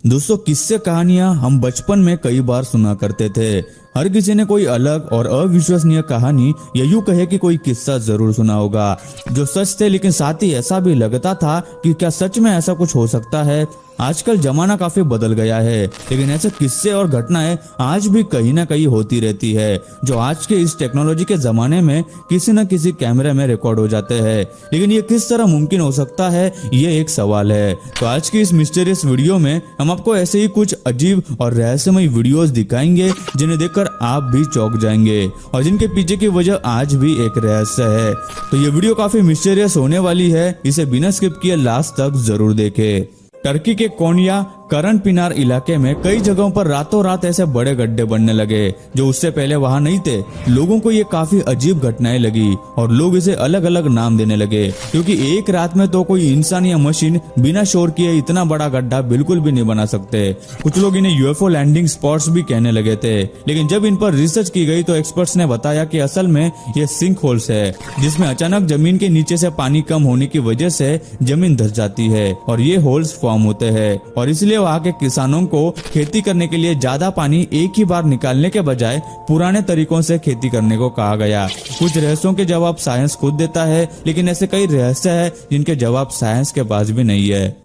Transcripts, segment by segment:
दोस्तों, किस्से कहानियां हम बचपन में कई बार सुना करते थे। हर किसी ने कोई अलग और अविश्वसनीय कहानी या यूं कहे कि कोई किस्सा जरूर सुना होगा जो सच थे, लेकिन साथ ही ऐसा भी लगता था कि क्या सच में ऐसा कुछ हो सकता है। आजकल जमाना काफी बदल गया है, लेकिन ऐसे किस्से और घटनाएं आज भी कहीं ना कहीं होती रहती है, जो आज के इस टेक्नोलॉजी के जमाने में किसी न किसी कैमरे में रिकॉर्ड हो जाते हैं। लेकिन ये किस तरह मुमकिन हो सकता है, ये एक सवाल है। तो आज की इस मिस्टीरियस वीडियो में हम आपको ऐसे ही कुछ अजीब और रहस्यमय वीडियोस दिखाएंगे जिन्हें देखकर आप भी चौंक जाएंगे और जिनके पीछे की वजह आज भी एक रहस्य है। तो ये वीडियो काफी मिस्टीरियस होने वाली है, इसे बिना स्किप किए लास्ट तक जरूर देखें। टर्की के कोन्या करन पिनार इलाके में कई जगहों पर रातों रात ऐसे बड़े गड्ढे बनने लगे जो उससे पहले वहां नहीं थे। लोगों को ये काफी अजीब घटनाएं लगी और लोग इसे अलग अलग नाम देने लगे, क्योंकि एक रात में तो कोई इंसान या मशीन बिना शोर किए इतना बड़ा गड्ढा बिल्कुल भी नहीं बना सकते। कुछ लोग इन्हें यूएफओ लैंडिंग स्पॉट्स भी कहने लगे थे, लेकिन जब इन पर रिसर्च की गई तो एक्सपर्ट्स ने बताया कि असल में ये सिंक होल्स है, जिसमें अचानक जमीन के नीचे से पानी कम होने की वजह से जमीन धंस जाती है और ये होल्स फॉर्म होते हैं और इसलिए वहाँ के किसानों को खेती करने के लिए ज्यादा पानी एक ही बार निकालने के बजाय पुराने तरीकों से खेती करने को कहा गया। कुछ रहस्यों के जवाब साइंस खुद देता है, लेकिन ऐसे कई रहस्य हैं जिनके जवाब साइंस के पास भी नहीं है।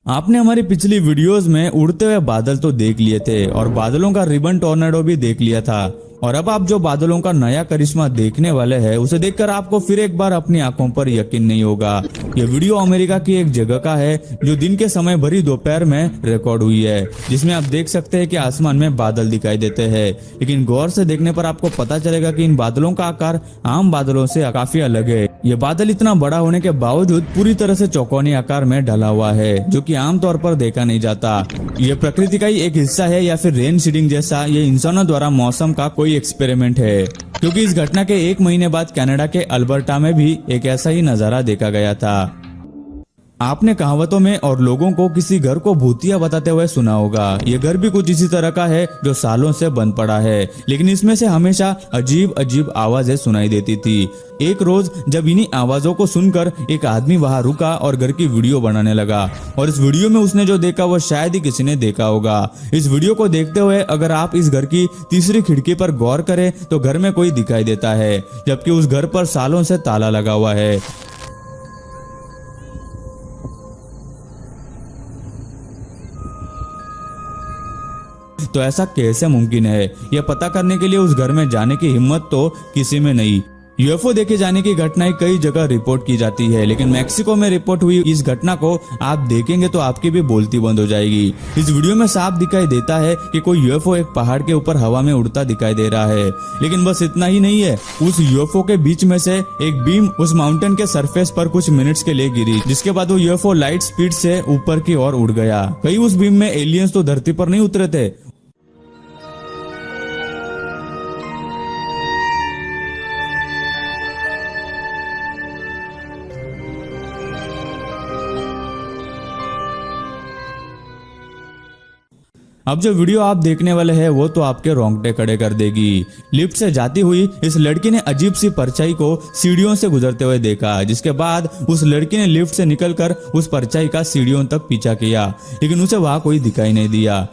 आपने हमारी पिछली वीडियोस में उड़ते हुए बादल तो देख लिए थे और बादलों का रिबन टॉर्नेडो भी देख लिया था, और अब आप जो बादलों का नया करिश्मा देखने वाले हैं उसे देखकर आपको फिर एक बार अपनी आंखों पर यकीन नहीं होगा। यह वीडियो अमेरिका की एक जगह का है जो दिन के समय भरी दोपहर में रिकॉर्ड हुई है, जिसमें आप देख सकते हैं कि आसमान में बादल दिखाई देते हैं, लेकिन गौर से देखने पर आपको पता चलेगा कि इन बादलों का आकार आम बादलों से काफी अलग है। यह बादल इतना बड़ा होने के बावजूद पूरी तरह से चौकोनी आकार में ढला हुआ है, जो कि आमतौर पर देखा नहीं जाता। यह प्रकृति का ही एक हिस्सा है या फिर रेन सीडिंग जैसा ये इंसानों द्वारा मौसम का कोई एक्सपेरिमेंट है, क्योंकि इस घटना के एक महीने बाद कनाडा के अल्बर्टा में भी एक ऐसा ही नजारा देखा गया था। आपने कहावतों में और लोगों को किसी घर को भूतिया बताते हुए सुना होगा। ये घर भी कुछ इसी तरह का है जो सालों से बंद पड़ा है, लेकिन इसमें से हमेशा अजीब अजीब आवाजें सुनाई देती थी। एक रोज जब इन्हीं आवाजों को सुनकर एक आदमी वहां रुका और घर की वीडियो बनाने लगा, और इस वीडियो में उसने जो देखा वो शायद ही किसी ने देखा होगा। इस वीडियो को देखते हुए अगर आप इस घर की तीसरी खिड़की पर गौर करें तो घर में कोई दिखाई देता है, जबकि उस घर पर सालों से ताला लगा हुआ है। तो ऐसा कैसे मुमकिन है, यह पता करने के लिए उस घर में जाने की हिम्मत तो किसी में नहीं। यूएफओ देखे जाने की घटनाएं कई जगह रिपोर्ट की जाती है, लेकिन मैक्सिको में रिपोर्ट हुई इस घटना को आप देखेंगे तो आपकी भी बोलती बंद हो जाएगी। इस वीडियो में साफ दिखाई देता है कि कोई यूएफओ एक पहाड़ के ऊपर हवा में उड़ता दिखाई दे रहा है, लेकिन बस इतना ही नहीं है। उस यूएफओ के बीच में से एक बीम उस माउंटेन के सरफेस पर कुछ मिनट्स के लिए गिरी, जिसके बाद वो यूएफओ लाइट स्पीड से ऊपर की ओर उड़ गया। कहीं उस बीम में एलियंस तो धरती पर नहीं उतरे थे। अब जो वीडियो आप देखने वाले हैं वो तो आपके रोंगटे खड़े कर देगी। लिफ्ट से जाती हुई इस लड़की ने अजीब सी परछाई को सीढ़ियों से गुजरते हुए देखा, जिसके बाद उस लड़की ने लिफ्ट से निकलकर उस परछाई का सीढ़ियों तक पीछा किया, लेकिन उसे वहां कोई दिखाई नहीं दिया।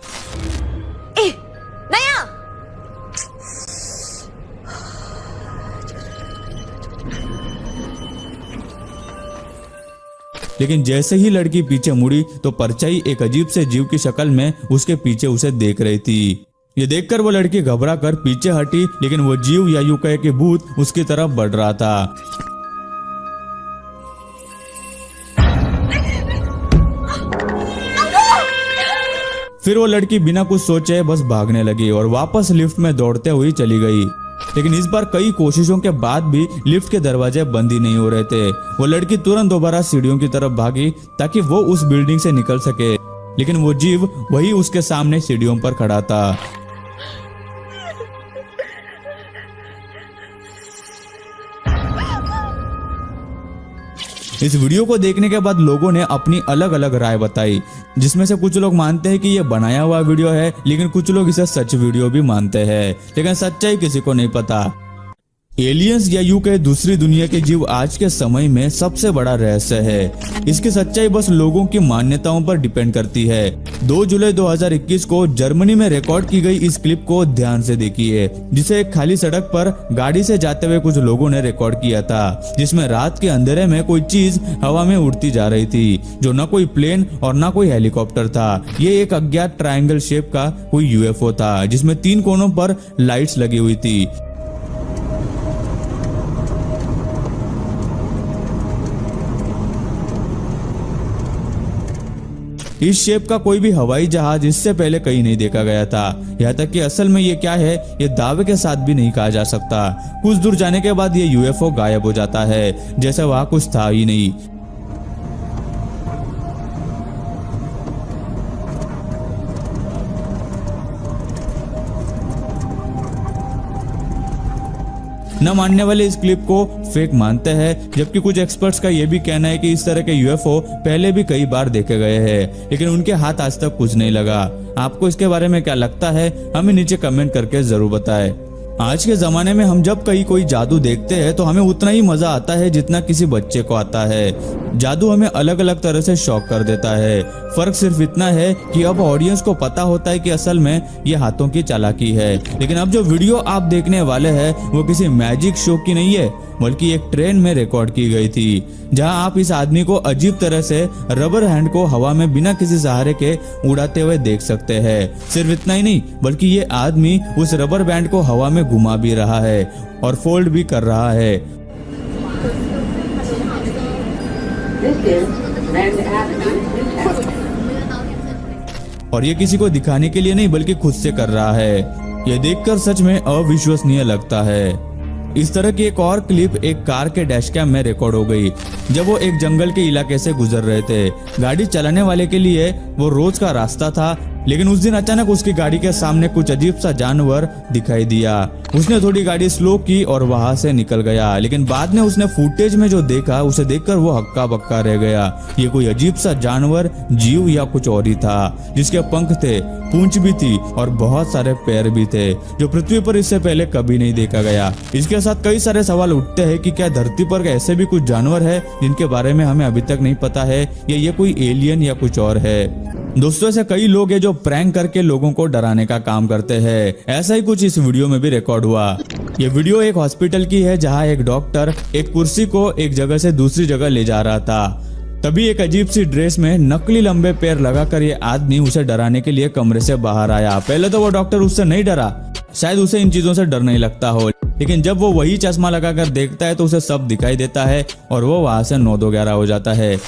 लेकिन जैसे ही लड़की पीछे मुड़ी तो परछाई एक अजीब से जीव की शक्ल में उसके पीछे उसे देख रही थी। ये देखकर वो लड़की घबरा कर पीछे हटी, लेकिन वो जीव या यूं कहे कि भूत उसकी तरफ बढ़ रहा था। फिर वो लड़की बिना कुछ सोचे बस भागने लगी और वापस लिफ्ट में दौड़ते हुए चली गई, लेकिन इस बार कई कोशिशों के बाद भी लिफ्ट के दरवाजे बंद ही नहीं हो रहे थे। वो लड़की तुरंत दोबारा सीढ़ियों की तरफ भागी ताकि वो उस बिल्डिंग से निकल सके, लेकिन वो जीव वही उसके सामने सीढ़ियों पर खड़ा था। इस वीडियो को देखने के बाद लोगों ने अपनी अलग अलग राय बताई, जिसमें से कुछ लोग मानते हैं कि यह बनाया हुआ वीडियो है, लेकिन कुछ लोग इसे सच वीडियो भी मानते हैं, लेकिन सच्चाई किसी को नहीं पता। एलियंस या यूं कहे दूसरी दुनिया के जीव आज के समय में सबसे बड़ा रहस्य है। इसकी सच्चाई बस लोगों की मान्यताओं पर डिपेंड करती है। 2 जुलाई 2021 को जर्मनी में रिकॉर्ड की गई इस क्लिप को ध्यान से देखिए, जिसे एक खाली सड़क पर गाड़ी से जाते हुए कुछ लोगों ने रिकॉर्ड किया था, जिसमें रात के अंधेरे में कोई चीज हवा में उड़ती जा रही थी, जो न कोई प्लेन और न कोई हेलीकॉप्टर था। ये एक अज्ञात ट्रायंगल शेप का कोई यूएफओ था, जिसमें 3 कोनों पर लाइट्स लगी हुई थी। इस शेप का कोई भी हवाई जहाज इससे पहले कहीं नहीं देखा गया था। यहाँ तक कि असल में ये क्या है, ये दावे के साथ भी नहीं कहा जा सकता। कुछ दूर जाने के बाद ये यूएफओ गायब हो जाता है, जैसे वहां कुछ था ही नहीं। न मानने वाले इस क्लिप को फेक मानते हैं, जबकि कुछ एक्सपर्ट्स का यह भी कहना है कि इस तरह के यूएफओ पहले भी कई बार देखे गए हैं, लेकिन उनके हाथ आज तक कुछ नहीं लगा। आपको इसके बारे में क्या लगता है, हमें नीचे कमेंट करके जरूर बताएं। आज के जमाने में हम जब कहीं कोई जादू देखते हैं तो हमें उतना ही मजा आता है जितना किसी बच्चे को आता है। जादू हमें अलग अलग तरह से शॉक कर देता है। फर्क सिर्फ इतना है कि अब ऑडियंस को पता होता है कि असल में ये हाथों की चालाकी है। लेकिन अब जो वीडियो आप देखने वाले हैं वो किसी मैजिक शो की नहीं है, बल्कि एक ट्रेन में रिकॉर्ड की गई थी, जहां आप इस आदमी को अजीब तरह से रबर हैंड को हवा में बिना किसी सहारे के उड़ाते हुए देख सकते हैं। सिर्फ इतना ही नहीं, बल्कि ये आदमी उस रबर बैंड को हवा में घुमा भी रहा है और फोल्ड भी कर रहा है। और ये किसी को दिखाने के लिए नहीं, बल्कि खुद से कर रहा है। ये देखकर सच में अविश्वसनीय लगता है। इस तरह की एक और क्लिप एक कार के डैशकैम में रिकॉर्ड हो गई, जब वो एक जंगल के इलाके से गुजर रहे थे। गाड़ी चलाने वाले के लिए वो रोज का रास्ता था, लेकिन उस दिन अचानक उसकी गाड़ी के सामने कुछ अजीब सा जानवर दिखाई दिया। उसने थोड़ी गाड़ी स्लो की और वहां से निकल गया, लेकिन बाद में उसने फुटेज में जो देखा उसे देखकर वो हक्का बक्का रह गया। ये कोई अजीब सा जानवर, जीव या कुछ और ही था, जिसके पंख थे, पूंछ भी थी और बहुत सारे पैर भी थे, जो पृथ्वी पर इससे पहले कभी नहीं देखा गया। इसके साथ कई सारे सवाल उठते हैं कि क्या धरती पर ऐसे भी कुछ जानवर है जिनके बारे में हमें अभी तक नहीं पता है, या ये कोई एलियन या कुछ और है। दोस्तों, ऐसे कई लोग हैं जो प्रैंक करके लोगों को डराने का काम करते हैं। ऐसा ही कुछ इस वीडियो में भी रिकॉर्ड हुआ। ये वीडियो एक हॉस्पिटल की है, जहां एक डॉक्टर एक कुर्सी को एक जगह से दूसरी जगह ले जा रहा था। तभी एक अजीब सी ड्रेस में नकली लंबे पैर लगाकर ये आदमी उसे डराने के लिए कमरे से बाहर आया। पहले तो वो डॉक्टर उससे नहीं डरा, शायद उसे इन चीजों से डर नहीं लगता हो, लेकिन जब वो वही चश्मा लगाकर देखता है तो उसे सब दिखाई देता है और वो वहां से 9-2-11 हो जाता है।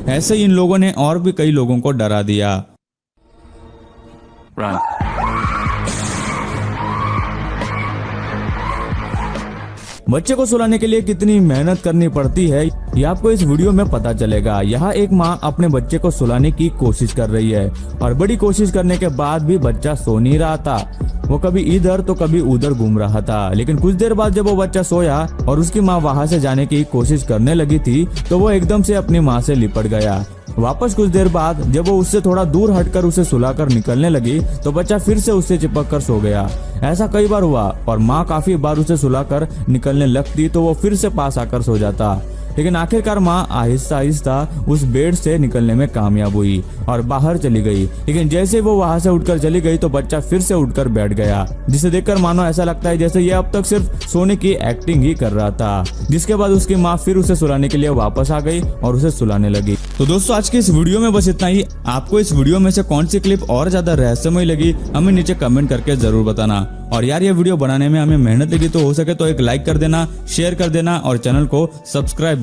ऐसे ही इन लोगों ने और भी कई लोगों को डरा दिया। बच्चे को सुलाने के लिए कितनी मेहनत करनी पड़ती है, ये आपको इस वीडियो में पता चलेगा। यहाँ एक माँ अपने बच्चे को सुलाने की कोशिश कर रही है और बड़ी कोशिश करने के बाद भी बच्चा सो नहीं रहा था। वो कभी इधर तो कभी उधर घूम रहा था, लेकिन कुछ देर बाद जब वो बच्चा सोया और उसकी माँ वहां से जाने की कोशिश करने लगी थी, तो वो एकदम से अपनी माँ से लिपट गया। वापस कुछ देर बाद जब वो उससे थोड़ा दूर हटकर उसे सुलाकर निकलने लगी, तो बच्चा फिर से उससे चिपक कर सो गया। ऐसा कई बार हुआ और माँ काफी बार उसे सुलाकर निकलने लगती तो वो फिर से पास आकर सो जाता, लेकिन आखिरकार माँ आहिस्ता आहिस्ता उस बेड से निकलने में कामयाब हुई और बाहर चली गई। लेकिन जैसे वो वहां से उठकर चली गई तो बच्चा फिर से उठकर बैठ गया, जिसे देखकर मानो ऐसा लगता है जैसे ये अब तक सिर्फ सोने की एक्टिंग ही कर रहा था। जिसके बाद उसकी माँ फिर उसे सुलाने के लिए वापस आ गई और उसे सुलाने लगी। तो दोस्तों, आज की इस वीडियो में बस इतना ही। आपको इस वीडियो में से कौन सी क्लिप और ज्यादा रहस्यमय लगी, हमें नीचे कमेंट करके जरूर बताना। और यार, ये वीडियो बनाने में हमें मेहनत लगी तो हो सके तो एक लाइक कर देना, शेयर कर देना और चैनल को सब्सक्राइब